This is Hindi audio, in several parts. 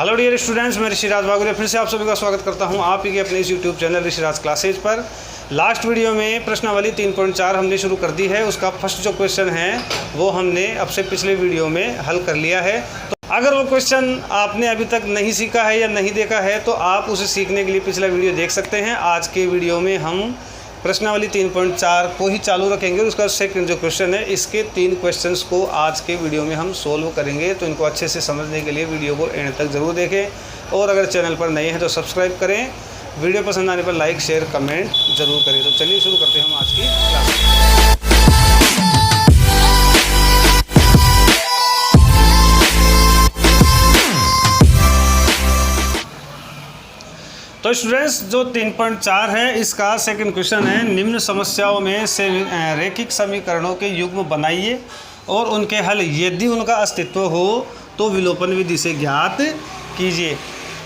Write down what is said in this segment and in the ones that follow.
हेलो डियर स्टूडेंट्स, मैं ऋषिराज वागुरे फिर से आप सभी का स्वागत करता हूं आप ही के अपने इस यूट्यूब चैनल ऋषिराज क्लासेज पर। लास्ट वीडियो में प्रश्नावली 3.4 हमने शुरू कर दी है। उसका फर्स्ट जो क्वेश्चन है वो हमने अब से पिछले वीडियो में हल कर लिया है। तो अगर वो क्वेश्चन आपने अभी तक नहीं सीखा है या नहीं देखा है तो आप उसे सीखने के लिए पिछला वीडियो देख सकते हैं। आज के वीडियो में हम प्रश्नावली 3.4 को ही चालू रखेंगे। उसका सेकंड जो क्वेश्चन है, इसके 3 क्वेश्चंस को आज के वीडियो में हम सोल्व करेंगे। तो इनको अच्छे से समझने के लिए वीडियो को एंड तक ज़रूर देखें और अगर चैनल पर नए हैं तो सब्सक्राइब करें। वीडियो पसंद आने पर लाइक शेयर कमेंट ज़रूर करें। तो चलिए शुरू करते हैं हम आज की क्लास। तो स्टूडेंट्स, जो 3.4 है इसका सेकंड क्वेश्चन है, निम्न समस्याओं में से रैखिक समीकरणों के युग्म बनाइए और उनके हल यदि उनका अस्तित्व हो तो विलोपन विधि से ज्ञात कीजिए।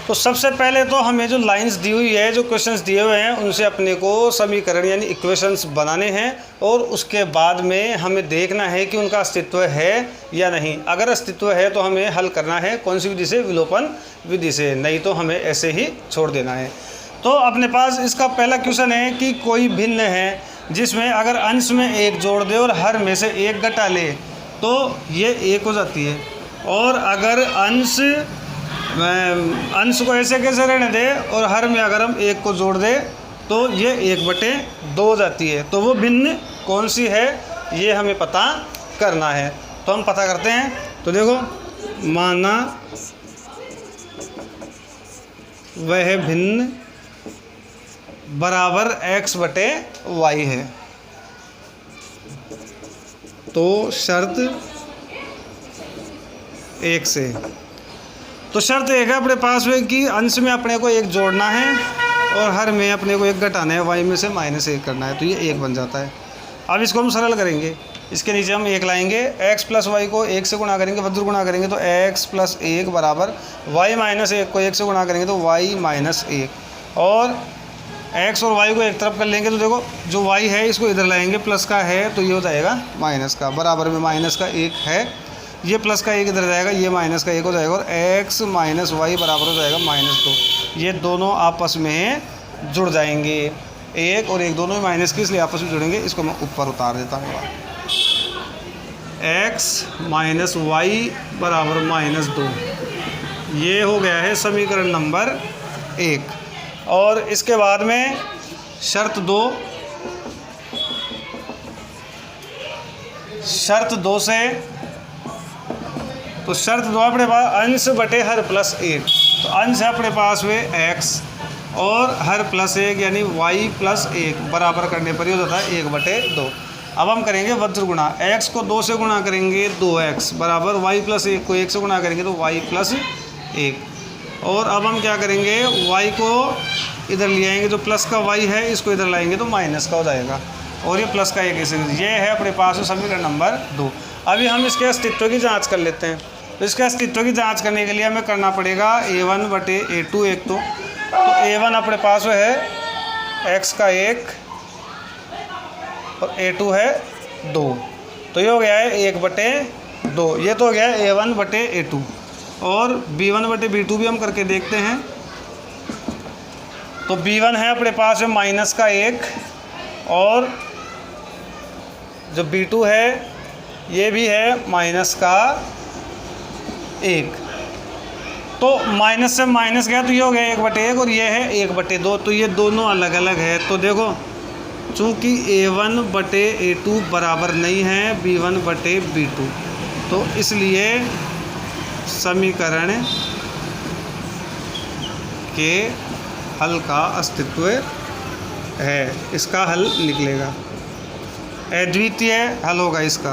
तो सबसे पहले तो हमें जो लाइंस दी हुई है, जो क्वेश्चंस दिए हुए हैं, उनसे अपने को समीकरण यानी इक्वेशंस बनाने हैं और उसके बाद में हमें देखना है कि उनका अस्तित्व है या नहीं। अगर अस्तित्व है तो हमें हल करना है कौन सी विधि से? विलोपन विधि से। नहीं तो हमें ऐसे ही छोड़ देना है। तो अपने पास इसका पहला क्वेश्चन है कि कोई भिन्न है जिसमें अगर अंश में 1 जोड़ दे और हर में से 1 घटा ले तो ये 1 हो जाती है। और अगर अंश को ऐसे कैसे रहने दे और हर में अगर हम 1 को जोड़ दे तो ये 1/2 हो जाती है। तो वो भिन्न कौन सी है ये हमें पता करना है। तो हम पता करते हैं। तो देखो, माना वह भिन्न बराबर x/y है तो शर्त 1 से। तो शर्त 1 है अपने पास में कि अंश में अपने को 1 जोड़ना है और हर में अपने को 1 घटाना है, y में से -1 करना है। तो ये 1 बन जाता है। अब इसको हम सरल करेंगे। इसके नीचे हम 1 लाएंगे, x + y को 1 से गुणा करेंगे, वज्र गुणा करेंगे तो x + 1 बराबर y - 1 को 1 से गुणा करेंगे तो y - 1। और x और y को एक तरफ कर लेंगे तो देखो, जो y है इसको इधर लाएंगे, प्लस का है तो ये हो जाएगा माइनस का, बराबर में माइनस का 1 है, ये प्लस का 1 इधर जाएगा, ये माइनस का 1 हो जाएगा और x - y बराबर हो जाएगा -2। ये दोनों आपस में जुड़ जाएंगे, 1 और 1 दोनों माइनस के, इसलिए आपस में जुड़ेंगे। इसको मैं ऊपर उतार देता हूँ। x - y बराबर -2, ये हो गया है समीकरण नंबर 1। और इसके बाद में शर्त 2 से, तो शर्त 2 अपने पास अंश बटे हर +1। तो अंश है अपने पास में x और हर +1 यानी y + 1 बराबर करने पर ही हो जाता है 1/2। अब हम करेंगे वज्र गुणा। x को 2 से गुणा करेंगे 2x बराबर y + 1 को 1 से गुणा करेंगे तो y + 1। और अब हम क्या करेंगे, y को इधर ले आएंगे, जो प्लस का y है इसको इधर लाएंगे तो माइनस का हो जाएगा और ये प्लस का 1 ऐसे। ये है अपने पास समीकरण नंबर 2। अभी हम इसके अस्तित्व की जांच कर लेते हैं। तो इसके अस्तित्व की जांच करने के लिए हमें करना पड़ेगा a1/a2 एक तो a1 अपने पास है x का 1 और a2 है 2, तो ये हो गया है 1/2। ये तो हो गया है a1/a2। और b1/b2 भी हम करके देखते हैं। तो b1 है अपने पास में माइनस का 1 और जो b2 है ये भी है माइनस का 1। तो माइनस से माइनस गया तो ये हो गया 1/1 और ये है 1/2। तो ये दोनों अलग अलग है। तो देखो, चूँकि a1/a2 बराबर नहीं है b1/b2, तो इसलिए समीकरण के हल का अस्तित्व है। इसका हल निकलेगा, अद्वितीय हल होगा इसका।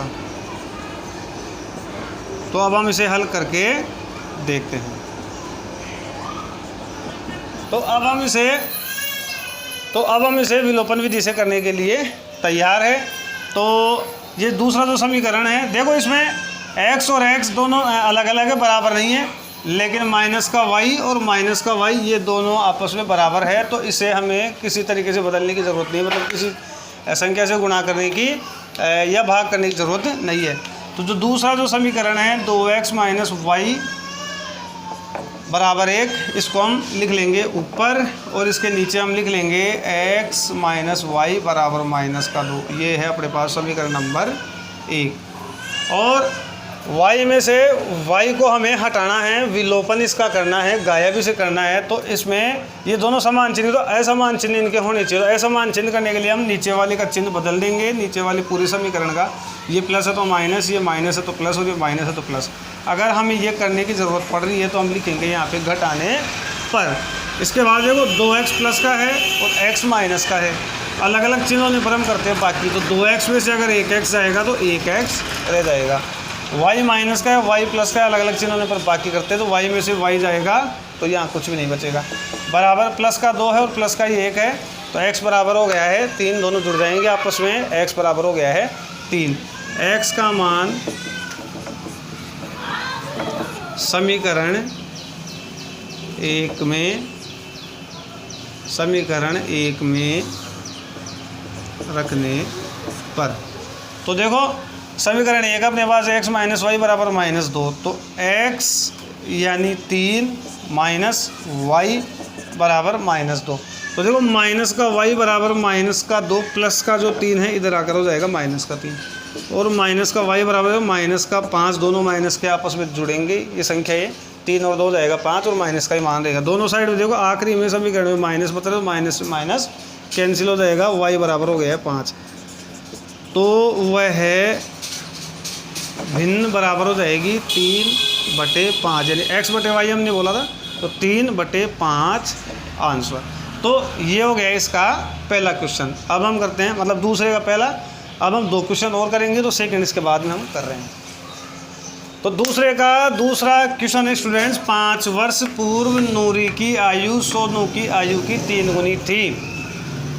तो अब हम इसे हल करके देखते हैं। तो अब हम इसे विलोपन विधि से करने के लिए तैयार है। तो ये दूसरा जो समीकरण है, देखो इसमें x और x दोनों अलग अलग है, बराबर नहीं है, लेकिन माइनस का y और माइनस का y ये दोनों आपस में बराबर है। तो इसे हमें किसी तरीके से बदलने की ज़रूरत नहीं है, मतलब किसी संख्या से गुणा करने की या भाग करने की ज़रूरत नहीं है। तो जो दूसरा जो समीकरण है 2x - y बराबर 1, इसको हम लिख लेंगे ऊपर और इसके नीचे हम लिख लेंगे x माइनस वाई बराबर माइनस का 2। ये है अपने पास समीकरण नंबर 1। और y में से y को हमें हटाना है, विलोपन इसका करना है, गायब इसे करना है। तो इसमें ये दोनों समान चिन्ह, तो असमान चिन्ह इनके होने चाहिए। तो असमान चिन्ह करने के लिए हम नीचे वाले का चिन्ह बदल देंगे, नीचे वाले पूरे समीकरण का। ये प्लस है तो माइनस, ये माइनस है तो प्लस, और ये माइनस है तो प्लस। अगर हमें ये करने की ज़रूरत पड़ रही है तो हम लिखेंगे यहाँ पे घटाने पर। इसके बाद देखो 2x प्लस का है और x माइनस का है, अलग अलग चिन्हों में पर हम करते हैं बाकी। तो 2x में से अगर 1x जाएगा तो 1x रह जाएगा। y माइनस का है, y प्लस का है, अलग अलग चिन्हों में पर बाकी करते हैं। तो y में से y जाएगा तो यहाँ कुछ भी नहीं बचेगा। बराबर प्लस का 2 है और प्लस का ये 1 है, तो x बराबर हो गया है 3, दोनों जुड़ जाएंगे आपस में, x बराबर हो गया है 3। x का मान समीकरण 1 में रखने पर, तो देखो समीकरण 1 अपने पास x माइनस वाई बराबर -2, तो x यानी 3 माइनस वाई बराबर -2। तो देखो माइनस का y बराबर -2 प्लस का जो 3 है इधर आकर हो जाएगा -3, और माइनस का y बराबर -5, दोनों माइनस के आपस में जुड़ेंगे। ये संख्या ये 3 और 2 हो जाएगा 5, और माइनस का ही मान रहेगा दोनों साइड में। देखो आखिरी में समीकरण में माइनस बता रहे, माइनस से माइनस कैंसिल हो जाएगा, y बराबर हो गया है 5। तो वह है भिन्न बराबर हो जाएगी 3/5, यानी x/y हमने बोला था, तो 3/5 आंसर। तो ये हो गया इसका पहला क्वेश्चन। अब हम करते हैं, मतलब दूसरे का पहला। अब हम 2 क्वेश्चन और करेंगे, तो सेकंड इसके बाद में हम कर रहे हैं। तो दूसरे का दूसरा क्वेश्चन है स्टूडेंट्स, 5 वर्ष पूर्व नूरी की आयु सोनू की आयु की 3 गुनी थी,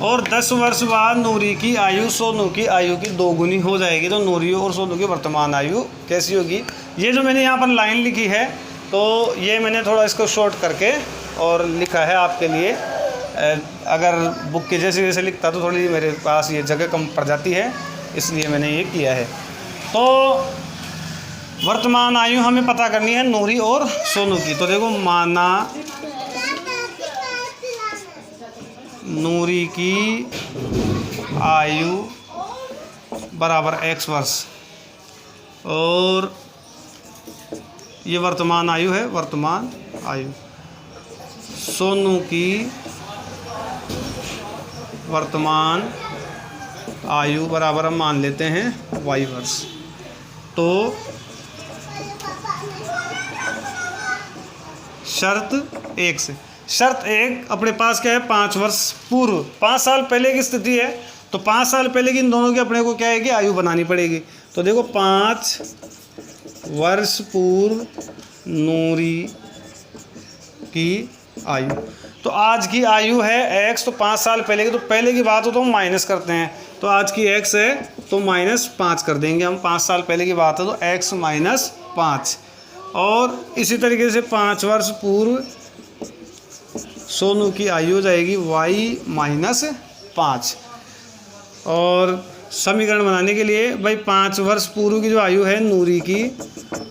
और 10 वर्ष बाद नूरी की आयु सोनू की आयु की 2 गुनी हो जाएगी। तो नूरी और सोनू की वर्तमान आयु कैसी होगी? ये जो मैंने यहाँ पर लाइन लिखी है, तो ये मैंने थोड़ा इसको शॉर्ट करके और लिखा है आपके लिए। अगर बुक के जैसे जैसे लिखता तो थोड़ी मेरे पास ये जगह कम पड़ जाती है, इसलिए मैंने ये किया है। तो वर्तमान आयु हमें पता करनी है नूरी और सोनू की। तो देखो माना नूरी की आयु बराबर x वर्ष, और ये वर्तमान आयु है, वर्तमान आयु। सोनू की वर्तमान आयु बराबर हम मान लेते हैं y वर्ष। तो शर्त 1 से, शर्त 1 अपने पास क्या है, 5 वर्ष पूर्व, 5 साल पहले की स्थिति है। तो 5 साल पहले की इन दोनों की अपने को क्या है कि आयु बनानी पड़ेगी। तो देखो 5 वर्ष पूर्व नूरी की आयु, तो आज की आयु है x, तो 5 साल पहले की, तो पहले की बात हो तो हम माइनस करते हैं। तो आज की x है तो -5 कर देंगे हम, 5 साल पहले की बात है तो x -5। और इसी तरीके से 5 वर्ष पूर्व सोनू की आयु हो जाएगी y -5। और समीकरण बनाने के लिए भाई 5 वर्ष पूर्व की जो आयु है नूरी की,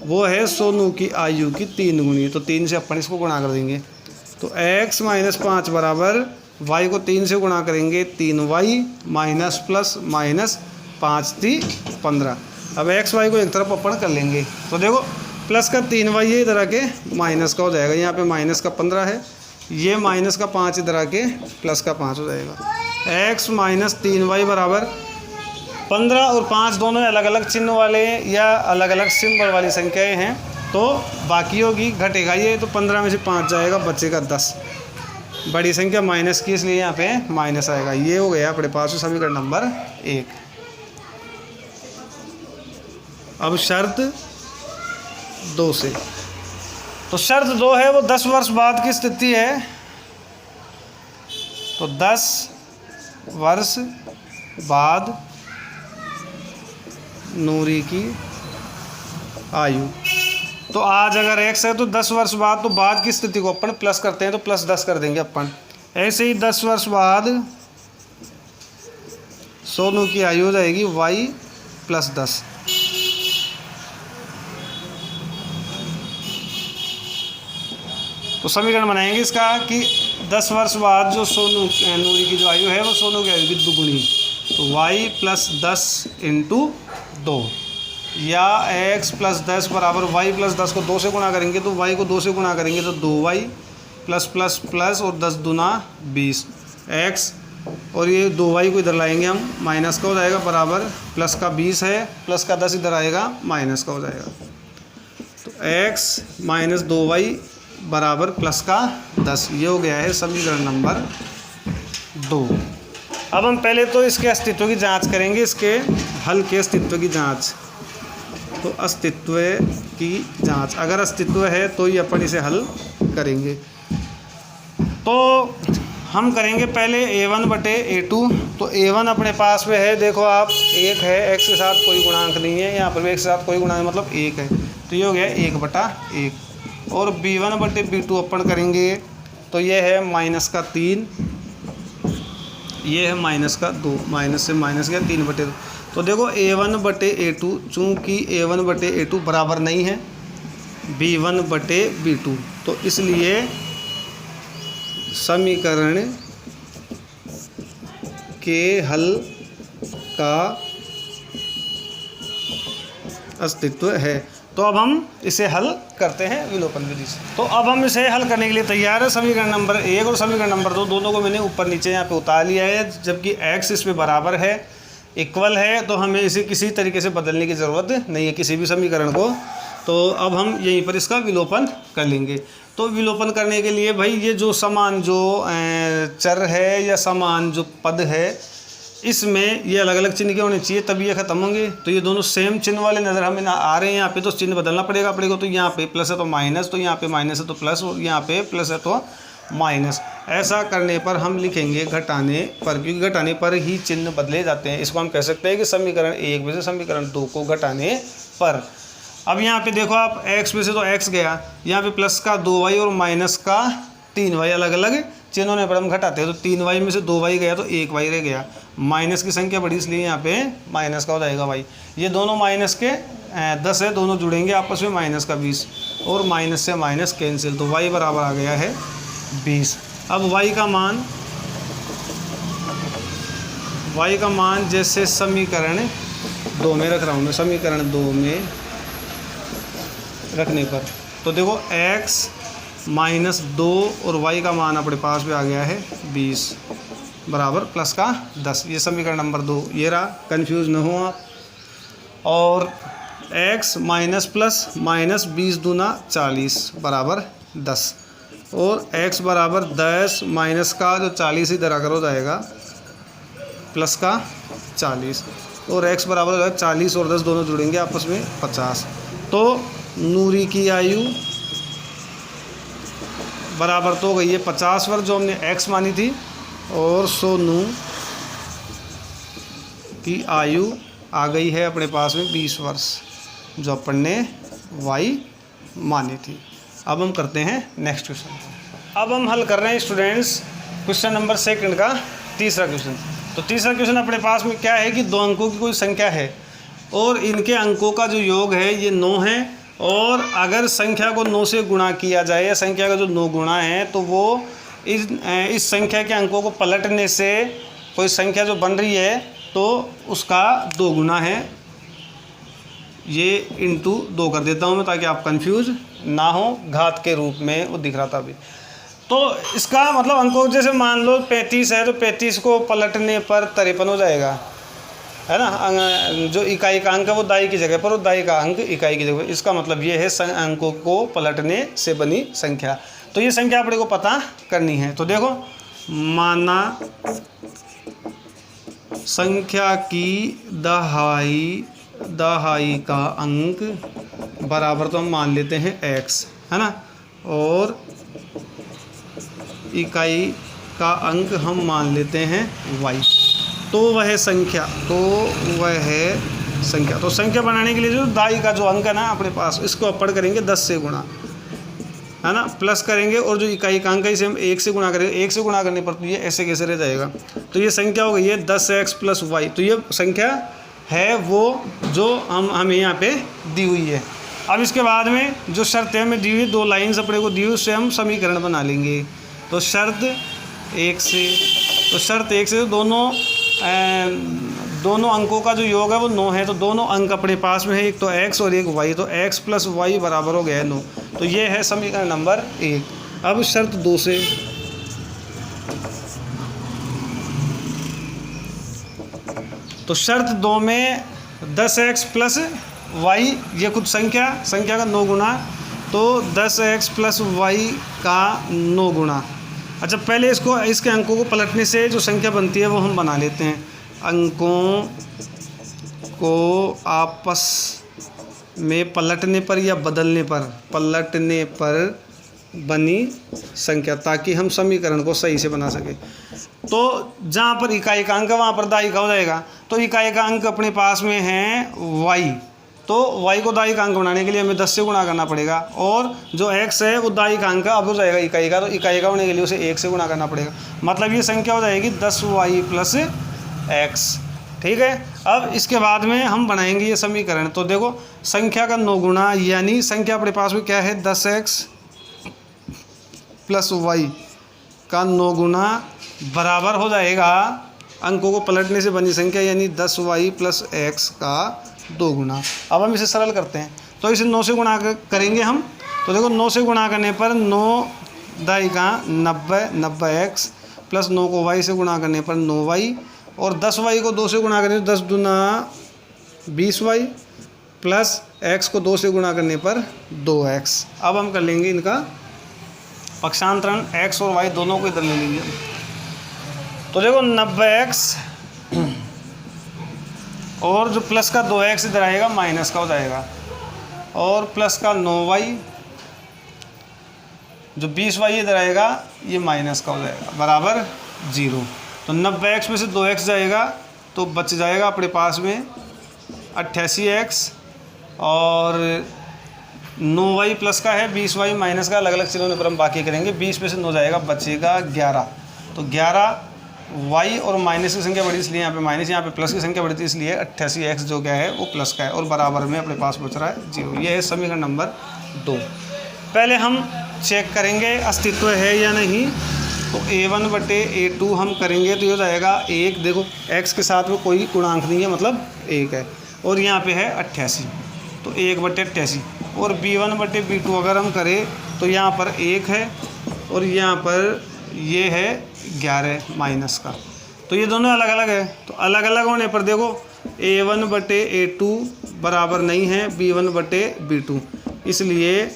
वो है सोनू की आयु की 3 गुनी। तो 3 से अपन इसको गुणा कर देंगे। तो x -5 बराबर y को 3 से गुणा करेंगे 3y माइनस प्लस माइनस 5 × 15। अब x y को एक तरफ अपन कर लेंगे। तो देखो प्लस का 3y ये इधर आके माइनस का हो जाएगा, यहाँ पे माइनस का 15 है, ये माइनस का 5 इधर आके प्लस का 5 हो जाएगा। x - 3y बराबर 15 और 5 दोनों अलग अलग चिन्ह वाले या अलग अलग सिंबल वाली संख्याएं हैं। तो बाकी होगी घटेगा ये, तो 15 में से 5 जाएगा, बचेगा 10। बड़ी संख्या माइनस की, इसलिए यहाँ पे माइनस आएगा। ये हो गया अपने पास समीकरण नंबर 1। अब शर्त 2 से, तो शर्त 2 है वो 10 वर्ष बाद की स्थिति है। तो 10 वर्ष बाद नूरी की आयु, तो आज अगर x है तो 10 वर्ष बाद, तो बाद की स्थिति को अपन प्लस करते हैं, तो +10 कर देंगे अपन। ऐसे ही 10 वर्ष बाद सोनू की आयु हो जाएगी y +10। तो समीकरण बनाएंगे इसका कि 10 वर्ष बाद जो नूरी की जो आयु है वो सोनू की आयु की दुगुनी, तो y + 10 × 2 या x + 10 बराबर y + 10 को 2 से गुणा करेंगे तो y को 2 से गुणा करेंगे तो 2y प्लस और 10 दूना 20 x, और ये 2y को इधर लाएंगे हम, माइनस का हो जाएगा बराबर प्लस का 20 है, प्लस का 10 इधर आएगा माइनस का हो जाएगा, तो x - 2y बराबर प्लस का 10। ये हो गया है समीकरण नंबर 2। अब हम पहले तो इसके अस्तित्व की जांच करेंगे, इसके हल के अस्तित्व की जांच। तो अस्तित्व की जांच, अगर अस्तित्व है तो ये अपन इसे हल करेंगे। तो हम करेंगे पहले a1/a2। तो a1 अपने पास में है, देखो आप 1 है, x के साथ कोई गुणांक नहीं है, यहाँ पर भी x के साथ कोई गुणांक मतलब 1 है, तो ये हो गया 1/1। और b1/b2 अपन करेंगे तो ये है -3, ये है -2, माइनस से माइनस गया 3/2। तो देखो a1/a2, चूँकि a1/a2 बराबर नहीं है b1/b2, तो इसलिए समीकरण के हल का अस्तित्व है। तो अब हम इसे हल करते हैं विलोपन विधि से। तो अब हम इसे हल करने के लिए तैयार है। समीकरण नंबर 1 और समीकरण नंबर 2 दोनों को मैंने ऊपर नीचे यहाँ पे उतार लिया है, जबकि x इसमें बराबर है, इक्वल है, तो हमें इसे किसी तरीके से बदलने की ज़रूरत नहीं है किसी भी समीकरण को। तो अब हम यहीं पर इसका विलोपन कर लेंगे। तो विलोपन करने के लिए भाई ये जो समान जो चर है या समान जो पद है, इसमें ये अलग अलग चिन्ह के होने चाहिए तभी ये खत्म होंगे। तो ये दोनों सेम चिन्ह वाले नज़र हमें ना आ रहे हैं यहाँ पे, तो चिन्ह बदलना पड़ेगा अपने को। तो यहाँ पे प्लस है तो माइनस, तो यहाँ पे माइनस है तो प्लस, और यहाँ पे प्लस है तो माइनस। ऐसा करने पर हम लिखेंगे घटाने पर, क्योंकि घटाने पर ही चिन्ह बदले जाते हैं। इसको हम कह सकते हैं कि समीकरण 1 में से समीकरण 2 को घटाने पर। अब यहाँ पे देखो आप x में से तो x गया, यहाँ पे प्लस का 2y और माइनस का 3y अलग अलग चिन्ह होने पर हम घटाते हैं। तो 3y में से 2y गया तो 1y रह गया, माइनस की संख्या बढ़ी इसलिए यहाँ पे माइनस का हो जाएगा y। ये दोनों माइनस के 10 है, दोनों जुड़ेंगे आपस में, माइनस का 20 और माइनस से माइनस कैंसिल, तो y बराबर आ गया है 20। अब y का मान जैसे समीकरण 2 में रख रहा हूँ मैं, समीकरण 2 में रखने पर तो देखो x - 2 और y का मान अपने पास में आ गया है 20 बराबर प्लस का 10। ये समीकरण नंबर 2 ये रहा, कंफ्यूज न हो आप। और x - 20 दूना 40 बराबर 10, और x बराबर 10 माइनस का जो 40 इधर आकर हो जाएगा प्लस का 40, और x बराबर हो जाएगा 40 और 10 दोनों जुड़ेंगे आपस में 50। तो नूरी की आयु बराबर तो हो गई है 50 वर्ष जो हमने x मानी थी, और सोनू की आयु आ गई है अपने पास में 20 वर्ष जो अपन ने y मानी थी। अब हम करते हैं नेक्स्ट क्वेश्चन। अब हम हल कर रहे हैं स्टूडेंट्स क्वेश्चन नंबर 2 का तीसरा क्वेश्चन। तो तीसरा क्वेश्चन अपने पास में क्या है कि 2 अंकों की कोई संख्या है और इनके अंकों का जो योग है ये 9 है, और अगर संख्या को 9 से गुणा किया जाए या संख्या का जो 9 गुणा है तो वो इस संख्या के अंकों को पलटने से कोई संख्या जो बन रही है तो उसका 2 गुना है। ये इंटू 2 कर देता हूँ मैं ताकि आप कंफ्यूज ना हो, घात के रूप में वो दिख रहा था अभी। तो इसका मतलब अंकों जैसे मान लो 35 है तो 35 को पलटने पर 53 हो जाएगा, है ना। जो इकाई का अंक है वो दाई की जगह पर और दाई का अंक इकाई की जगह पर। इसका मतलब ये है अंकों को पलटने से बनी संख्या। तो ये संख्या अपने को पता करनी है। तो देखो, माना संख्या की दहाई का अंक बराबर तो हम मान लेते हैं x, है ना, और इकाई का अंक हम मान लेते हैं y। तो वह संख्या तो संख्या बनाने के लिए जो दाई का जो अंक है ना अपने पास, इसको अपन करेंगे 10 से गुणा, है ना, प्लस करेंगे, और जो इकाई का अंक है इसे हम 1 से गुणा करेंगे। 1 से गुणा करने पर तो ये ऐसे कैसे रह जाएगा। तो ये संख्या हो गई है 10x + y। तो ये संख्या है वो जो हमें यहाँ पे दी हुई है। अब इसके बाद में जो शर्त है हमें दी हुई, 2 लाइन्स अपने को दी हुई, उससे हम समीकरण बना लेंगे। तो शर्त 1 से दोनों अंकों का जो योग है वो 9 है। तो दोनों अंक अपने पास में है, एक तो x और एक y, तो x + y बराबर हो गया है 9। तो ये है समीकरण नंबर 1। अब शर्त 2 से, तो शर्त 2 में 10x + y, ये कुछ संख्या का 9 गुना, तो 10x + y का 9 गुना। अच्छा, पहले इसके अंकों को पलटने से जो संख्या बनती है वो हम बना लेते हैं। अंकों को आपस में पलटने पर या बदलने पर बनी संख्या, ताकि हम समीकरण को सही से बना सकें। तो जहाँ पर इकाई का अंक है वहाँ पर दाई का हो जाएगा। तो इकाई का अंक अपने पास में है y, तो y को दाई का अंक बनाने के लिए हमें 10 से गुणा करना पड़ेगा। और जो x है वो दाई का अंक अब हो जाएगा इकाई का, तो इकाई का होने के लिए उसे 1 से गुणा करना पड़ेगा। मतलब ये संख्या हो जाएगी 10y + x। ठीक है। अब इसके बाद में हम बनाएंगे ये समीकरण। तो देखो, संख्या का 9 गुना, यानी संख्या अपने पास में क्या है, 10x + y का 9 गुना बराबर हो जाएगा अंकों को पलटने से बनी संख्या, यानी 10y + x का 2 गुना। अब हम इसे सरल करते हैं, तो इसे 9 से गुणा करेंगे हम। तो देखो, 9 से गुणा करने पर 9 दाई का 90x + 9 को y से गुणा करने पर 9y, और 10y को 2 से गुणा करने पर 10 दूना 20y + x को 2 से गुणा करने पर 2x। अब हम कर लेंगे इनका पक्षांतरण, x और y दोनों को इधर ले लेंगे। तो देखो, 90x और जो प्लस का 2x इधर आएगा माइनस का हो जाएगा, और प्लस का 9y, जो 20y इधर आएगा ये माइनस का हो जाएगा, बराबर 0। तो 90x में से 2x जाएगा तो बच जाएगा अपने पास में 88x, और 9y प्लस का है, 20y माइनस का, अलग अलग चीज़ों पर हम बाकी करेंगे। 20 में से 9 जाएगा, बचेगा 11। तो 11y और माइनस की संख्या बढ़ी इसलिए यहाँ पे माइनस, यहाँ पे प्लस की संख्या बढ़ी थी इसलिए 88x जो क्या है वो प्लस का है, और बराबर में अपने पास बच रहा है 0। ये है समीकरण नंबर 2। पहले हम चेक करेंगे अस्तित्व है या नहीं। तो a1/a2 हम करेंगे तो ये हो जाएगा 1। देखो, x के साथ में कोई गुणांक नहीं है, मतलब 1 है, और यहाँ पे है 88, तो 1/88। और b1/b2 अगर हम करें तो यहाँ पर 1 है, और यहाँ पर ये है 11 माइनस का। तो ये दोनों अलग अलग है, तो अलग अलग होने पर देखो a1/a2 बराबर नहीं है b1/b2, इसलिए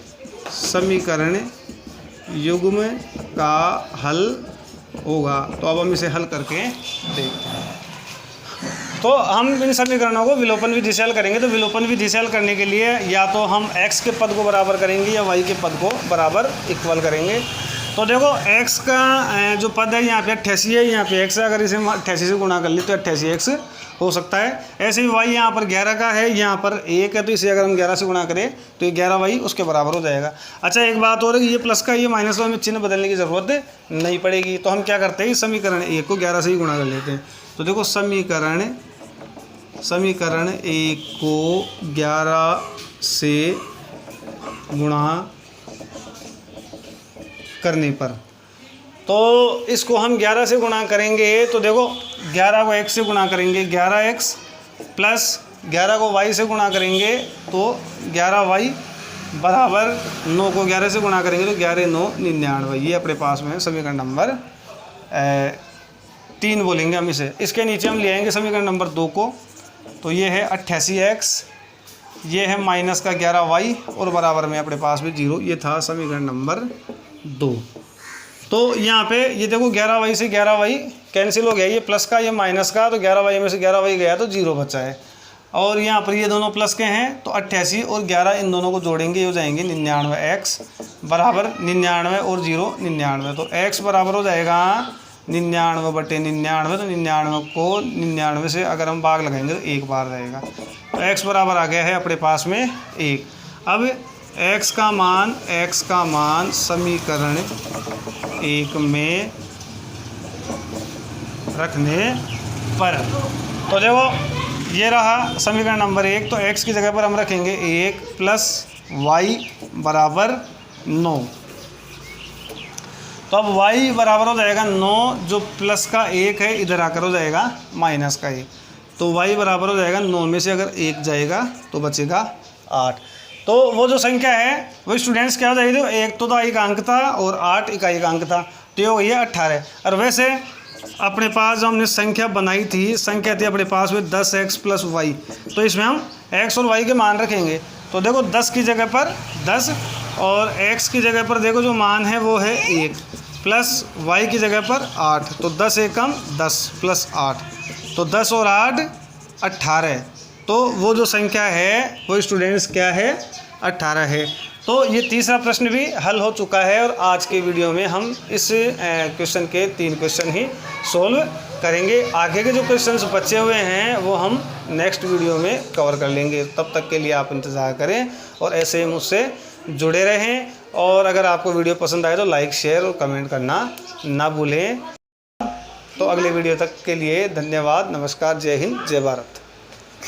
समीकरण युग्म का हल होगा। तो अब हम इसे हल करके देखते हैं। तो हम इन समीकरणों को विलोपन विधि से हल करेंगे। तो विलोपन विधि से हल करने के लिए या तो हम x के पद को बराबर करेंगे या y के पद को बराबर इक्वल करेंगे। तो देखो, x का जो पद है यहाँ पे 88 है, यहाँ पे x है, अगर इसे 88 से गुणा कर ली तो 88x हो सकता है। ऐसे ही y यहाँ पर 11 का है, यहाँ पर 1 है, तो इसे अगर हम 11 से गुणा करें तो ये 11y उसके बराबर हो जाएगा। अच्छा, एक बात और है कि ये प्लस का ये माइनस में हमें चिन्ह बदलने की ज़रूरत नहीं पड़ेगी। तो हम क्या करते हैं, समीकरण 1 को 11 से ही गुणा कर लेते हैं। तो देखो, समीकरण 1 को 11 से गुणा करने पर, तो इसको हम 11 से गुणा करेंगे। तो देखो, 11 को x से गुणा करेंगे 11x, प्लस 11 को y से गुणा करेंगे तो 11y, बराबर 9 को 11 से गुणा करेंगे तो 11 9 99। ये अपने पास में समीकरण नंबर 3 बोलेंगे हम इसे। इसके नीचे हम ले आएंगे समीकरण नंबर 2 को। तो ये है 88x, ये है माइनस का 11y, और बराबर में अपने पास में 0। ये था समीकरण नंबर 2। तो यहाँ पे ये देखो, 11y से 11y कैंसिल हो गया, ये प्लस का ये माइनस का, तो 11y में से 11y गया तो 0 बचा है। और यहाँ पर ये दोनों प्लस के हैं, तो 88 और 11 इन दोनों को जोड़ेंगे, ये हो जाएंगे 99x, बराबर 99 और 0 99। तो x बराबर हो जाएगा 99/99। तो 99 को 99 से अगर हम भाग लगाएंगे तो 1 बार रहेगा। तो x बराबर आ गया है अपने पास में 1। अब x का मान समीकरण 1 में रखने पर, तो देखो ये रहा समीकरण नंबर 1। तो x की जगह पर हम रखेंगे 1 प्लस y बराबर 9। तो अब y बराबर हो जाएगा 9, जो प्लस का 1 है इधर आकर हो जाएगा माइनस का 1। तो y बराबर हो जाएगा 9 में से अगर 1 जाएगा तो बचेगा 8। तो वो जो संख्या है वो स्टूडेंट्स क्या हो जाएगी, तो 1 तो एकांक था और 8 इकाई था, तो ये हो गई है 18। और वैसे अपने पास जो हमने संख्या बनाई थी, संख्या थी अपने पास में 10x प्लस वाई, तो इसमें हम x और y के मान रखेंगे। तो देखो 10 की जगह पर 10 और x की जगह पर देखो जो मान है वो है 1 प्लस y की जगह पर 8, तो 10 एकम 10 प्लस 8, तो 10 और 8 18। तो वो जो संख्या है वो स्टूडेंट्स क्या है, 18 है। तो ये तीसरा प्रश्न भी हल हो चुका है और आज के वीडियो में हम इस क्वेश्चन के 3 क्वेश्चन ही सोल्व करेंगे। आगे के जो क्वेश्चंस बचे हुए हैं वो हम नेक्स्ट वीडियो में कवर कर लेंगे। तब तक के लिए आप इंतज़ार करें और ऐसे ही मुझसे जुड़े रहें। और अगर आपको वीडियो पसंद आए तो लाइक, शेयर और कमेंट करना ना भूलें। तो अगले वीडियो तक के लिए धन्यवाद। नमस्कार, जय हिंद, जय भारत।